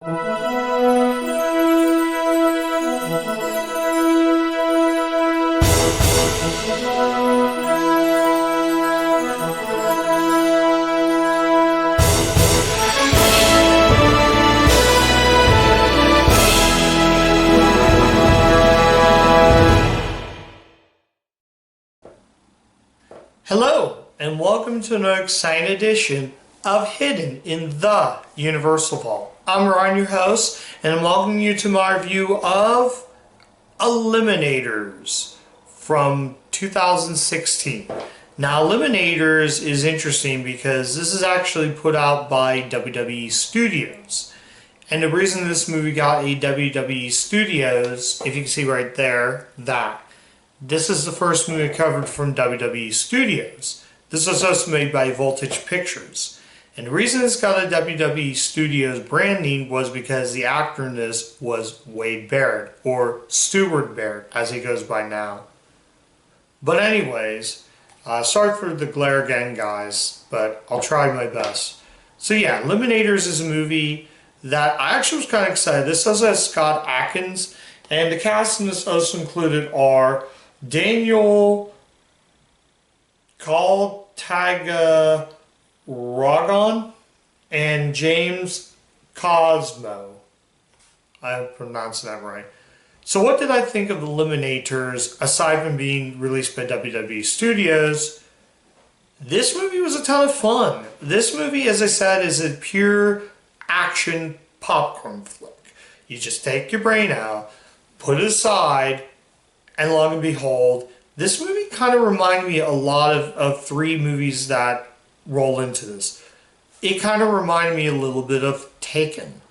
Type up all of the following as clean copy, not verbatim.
Hello, and welcome to another exciting edition of Hidden in the Universal Vault. I'm Ryan, your host, and I'm welcoming you to my review of Eliminators from 2016. Now, Eliminators is interesting because this is actually put out by WWE Studios. And the reason this movie got a WWE Studios, if you can see right there, this is the first movie covered from WWE Studios. This was also made by Voltage Pictures. And the reason it's got a WWE Studios branding was because the actor in this was Wade Barrett, or Stewart Barrett, as he goes by now. But anyways, sorry for the glare again, guys, but I'll try my best. So yeah, Eliminators is a movie that I actually was kind of excited. This also has Scott Adkins, and the cast in this also included are Daniel Caltagirón and James Cosmo. I pronounced that right. So what did I think of Eliminators aside from being released by WWE Studios? This movie was a ton of fun. This movie, as I said, is a pure action popcorn flick. You just take your brain out, put it aside, and lo and behold, this movie kind of reminded me a lot of three movies that roll into this. It kind of reminded me a little bit of Taken,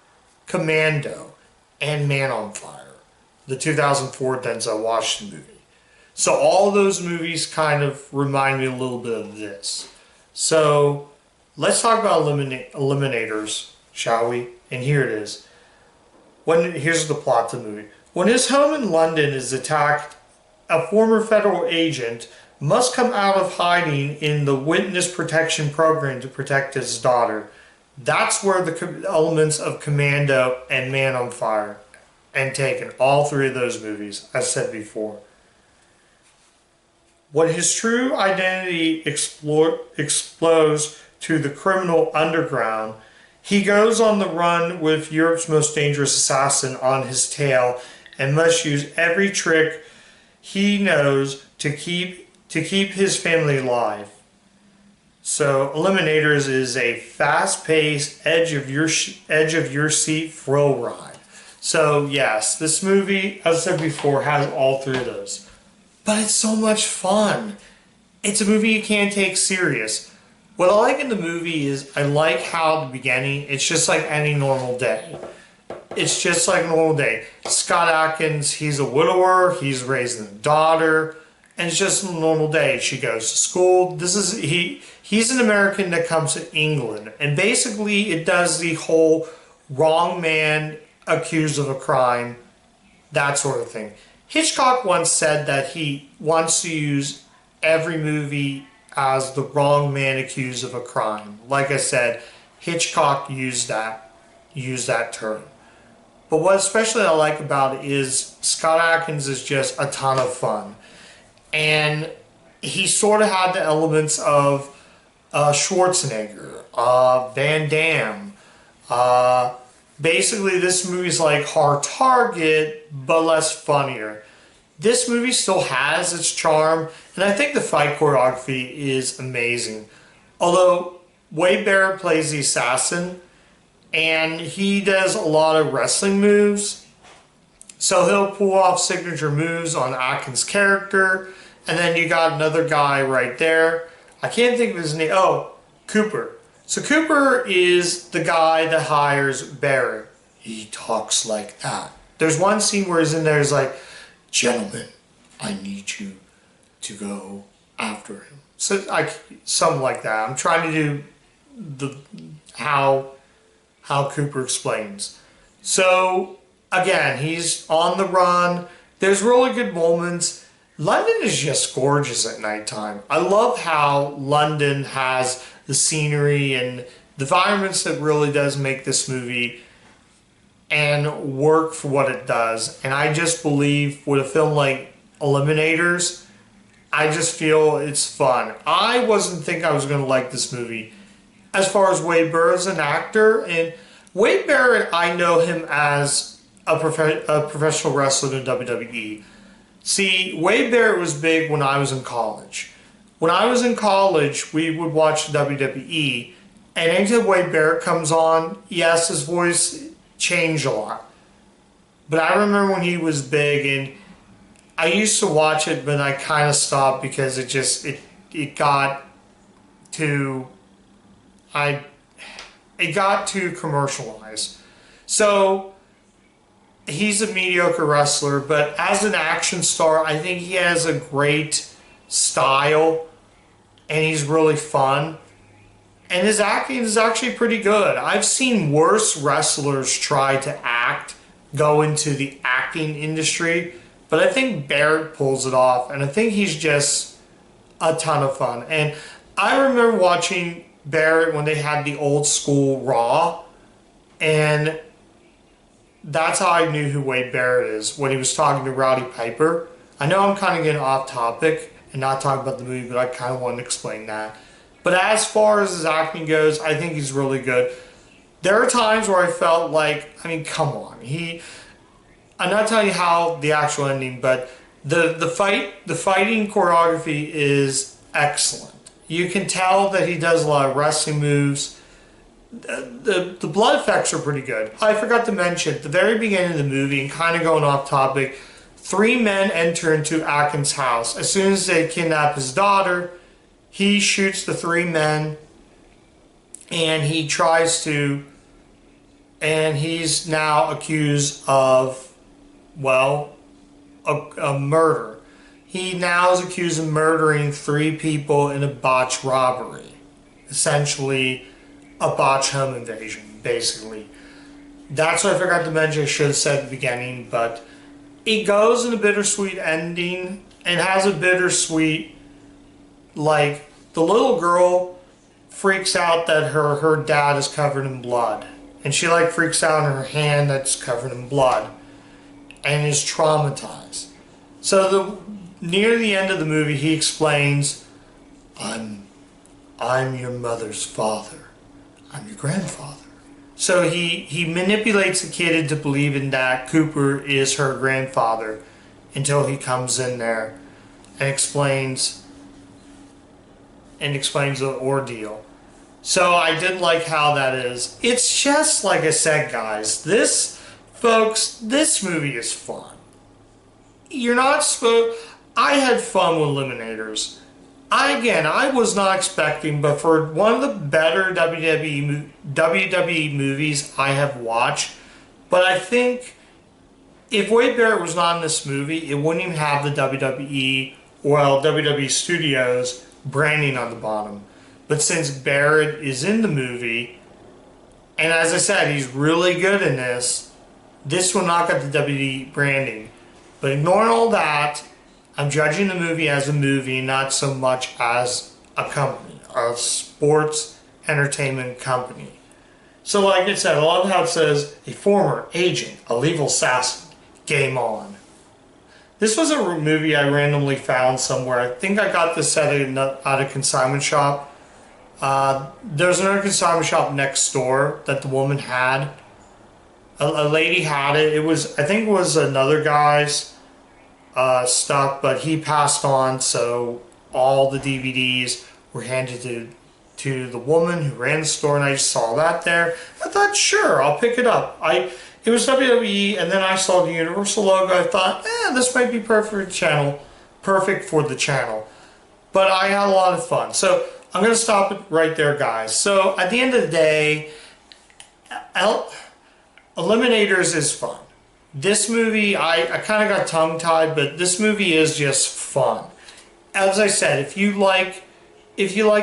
Commando, and Man on Fire, the 2004 Denzel Washington movie. So all those movies kind of remind me a little bit of this. So let's talk about Eliminators, shall we? And here it is. Here's the plot of the movie. When his home in London is attacked, a former federal agent must come out of hiding in the witness protection program to protect his daughter. That's where the elements of Commando and Man on Fire and Taken, all three of those movies, as said before. When his true identity explodes to the criminal underground, he goes on the run with Europe's most dangerous assassin on his tail and must use every trick he knows to keep his family alive. So Eliminators is a fast-paced, edge of your seat thrill ride. So yes, this movie, as I said before, has all three of those. But it's so much fun. It's a movie you can't take serious. What I like in the movie is I like how at the beginning, it's just like any normal day. It's just like a normal day. Scott Adkins, he's a widower, he's raising a daughter, and it's just a normal day. She goes to school. He's an American that comes to England, and basically it does the whole wrong man accused of a crime, that sort of thing. Hitchcock once said that he wants to use every movie as the wrong man accused of a crime. Like I said, Hitchcock used that term. But what especially I like about it is Scott Adkins is just a ton of fun. And he sort of had the elements of Schwarzenegger, Van Damme. Basically, this movie's like Hard Target, but less funnier. This movie still has its charm, and I think the fight choreography is amazing. Although Wade Barrett plays the assassin, and he does a lot of wrestling moves. So he'll pull off signature moves on Atkins' character. And then you got another guy right there. I can't think of his name. Oh, Cooper. So Cooper is the guy that hires Barrett. He talks like that. There's one scene where he's in there, he's like, "Gentlemen, I need you to go after him." So something like that. I'm trying to do how Cooper explains. So again, he's on the run. There's really good moments. London is just gorgeous at nighttime. I love how London has the scenery and the environments that really does make this movie and work for what it does. And I just believe with a film like Eliminators, I just feel it's fun. I wasn't think I was going to like this movie. As far as Wade Barrett as an actor, and Wade Barrett, I know him as a professional wrestler in WWE. See, Wade Barrett was big when I was in college. When I was in college, we would watch WWE, and anytime Wade Barrett comes on, yes, his voice changed a lot. But I remember when he was big, and I used to watch it, but I kind of stopped because it got too it got too commercialized. So he's a mediocre wrestler, but as an action star, I think he has a great style, and he's really fun. And his acting is actually pretty good. I've seen worse wrestlers try to go into the acting industry, but I think Barrett pulls it off, and I think he's just a ton of fun. And I remember watching Barrett when they had the old school Raw, and that's how I knew who Wade Barrett is, when he was talking to Rowdy Piper. I know I'm kind of getting off topic and not talking about the movie, but I kind of want to explain that. But as far as his acting goes, I think he's really good. There are times where I felt like, I mean, come on. I'm not telling you how the actual ending, but the fighting choreography is excellent. You can tell that he does a lot of wrestling moves. The blood effects are pretty good. I forgot to mention, at the very beginning of the movie, and kind of going off topic, 3 men enter into Atkins' house. As soon as they kidnap his daughter, he shoots the 3 men, and he's now accused of, well, a murder. He now is accused of murdering 3 people in a botched robbery. Essentially, a botched home invasion, basically. That's what I forgot to mention. I should have said at the beginning, but it goes in a bittersweet ending, and has a bittersweet, like, the little girl freaks out that her dad is covered in blood. And she, like, freaks out in her hand that's covered in blood, and is traumatized. So near the end of the movie, he explains, I'm your mother's father. I'm your grandfather. So he manipulates the kid into believing that Cooper is her grandfather until he comes in there and explains the ordeal. So I did like how that is. It's just like I said, guys. This movie is fun. You're not supposed... I had fun with Eliminators. I was not expecting, but for one of the better WWE movies I have watched, but I think if Wade Barrett was not in this movie, it wouldn't even have the WWE Studios branding on the bottom. But since Barrett is in the movie, and as I said, he's really good in this will not get the WWE branding. But ignoring all that, I'm judging the movie as a movie, not so much as a company, a sports entertainment company. So like I said, I love how it says, a former agent, a lethal assassin, game on. This was a movie I randomly found somewhere. I think I got this at a consignment shop. There's another consignment shop next door that the woman had. A lady had it. I think it was another guy's stuff, but he passed on, so all the DVDs were handed to the woman who ran the store, and I just saw that there. I thought, sure, I'll pick it up. It was WWE, and then I saw the Universal logo. I thought, this might be perfect for the channel. But I had a lot of fun. So I'm going to stop it right there, guys. So at the end of the day, Eliminators is fun. This movie, I kind of got tongue-tied, but this movie is just fun. As I said, if you like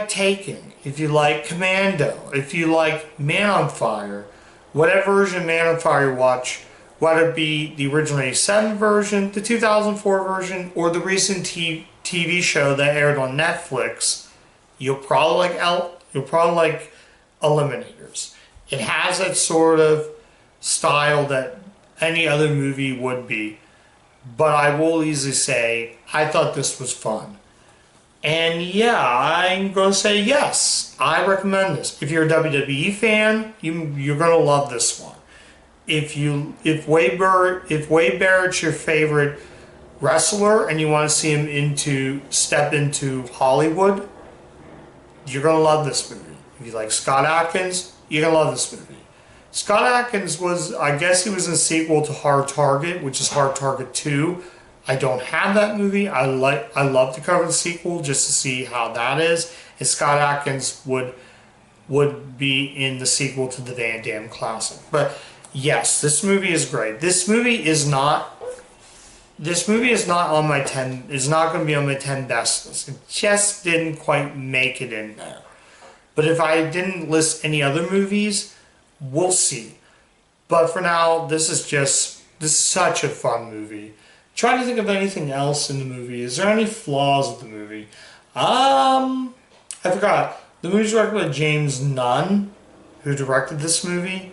Taken, if you like Commando, if you like Man on Fire, whatever version of Man on Fire you watch, whether it be the original 87 version, the 2004 version, or the recent TV show that aired on Netflix, you'll probably like Eliminators. It has that sort of style that any other movie would be. But I will easily say, I thought this was fun. And yeah, I'm going to say yes, I recommend this. If you're a WWE fan, you're going to love this one. If Wade Barrett's your favorite wrestler and you want to see him step into Hollywood, you're going to love this movie. If you like Scott Adkins, you're going to love this movie. Scott Adkins I guess he was in a sequel to Hard Target, which is Hard Target 2. I don't have that movie. I love to cover the sequel just to see how that is. And Scott Adkins would be in the sequel to the Van Damme classic. But yes, this movie is great. This movie is not on my 10. It's not going to be on my 10 best list. It just didn't quite make it in there. But if I didn't list any other movies, we'll see. But for now, this is such a fun movie. Trying to think of anything else in the movie. Is there any flaws with the movie? I forgot. The movie's directed by James Nunn, who directed this movie.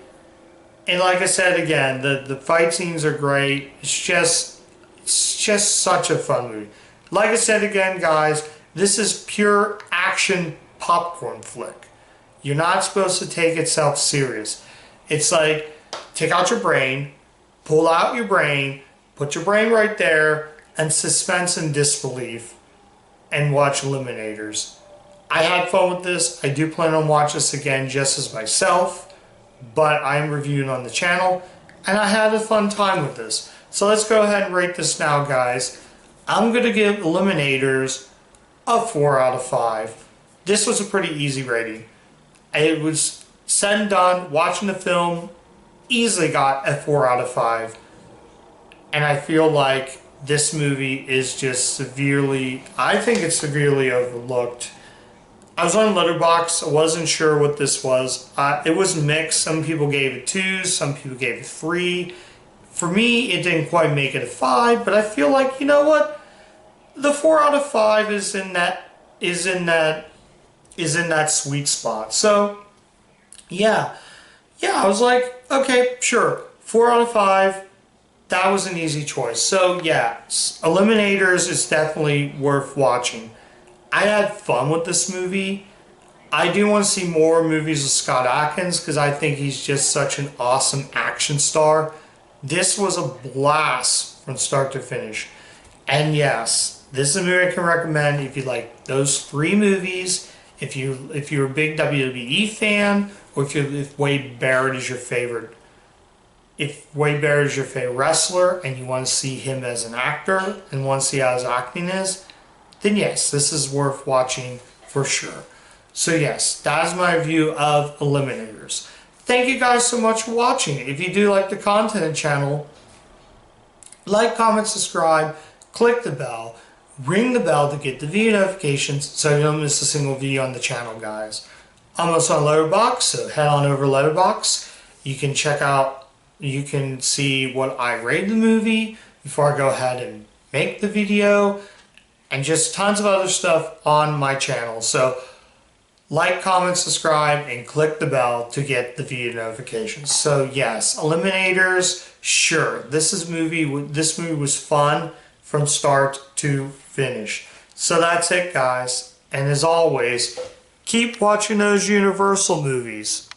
And like I said again, the fight scenes are great. It's just such a fun movie. Like I said again, guys, this is pure action popcorn flick. You're not supposed to take itself serious. It's like, take out your brain, pull out your brain, put your brain right there, and suspense and disbelief, and watch Eliminators. I had fun with this. I do plan on watching this again just as myself, but I'm reviewing on the channel, and I had a fun time with this. So let's go ahead and rate this now, guys. I'm going to give Eliminators a 4 out of 5. This was a pretty easy rating. It was said and done. Watching the film, easily got a 4 out of 5. And I feel like this movie is just I think it's severely overlooked. I was on Letterboxd. I wasn't sure what this was. It was mixed. Some people gave it 2, some people gave it 3. For me, it didn't quite make it a 5, but I feel like, you know what? The 4 out of 5 is in that sweet spot. So, yeah, I was like, okay, sure, 4 out of 5. That was an easy choice. So yeah, Eliminators is definitely worth watching. I had fun with this movie. I do want to see more movies with Scott Adkins because I think he's just such an awesome action star. This was a blast from start to finish. And yes, this is a movie I can recommend if you like those 3 movies, if you're a big WWE fan, or if Wade Barrett is your favorite. If Wade Barrett is your favorite wrestler and you want to see him as an actor and want to see how his acting is, then yes, this is worth watching for sure. So yes, that is my review of Eliminators. Thank you guys so much for watching. If you do like the content of the channel, like, comment, subscribe, click the bell, ring the bell to get the video notifications so you don't miss a single video on the channel, guys. I'm also on Letterboxd, so head on over to Letterboxd. You can see what I rate the movie before I go ahead and make the video, and just tons of other stuff on my channel. So like, comment, subscribe, and click the bell to get the video notifications. So yes, Eliminators, sure, this movie was fun from start to finish. So that's it, guys, and as always, keep watching those Universal movies.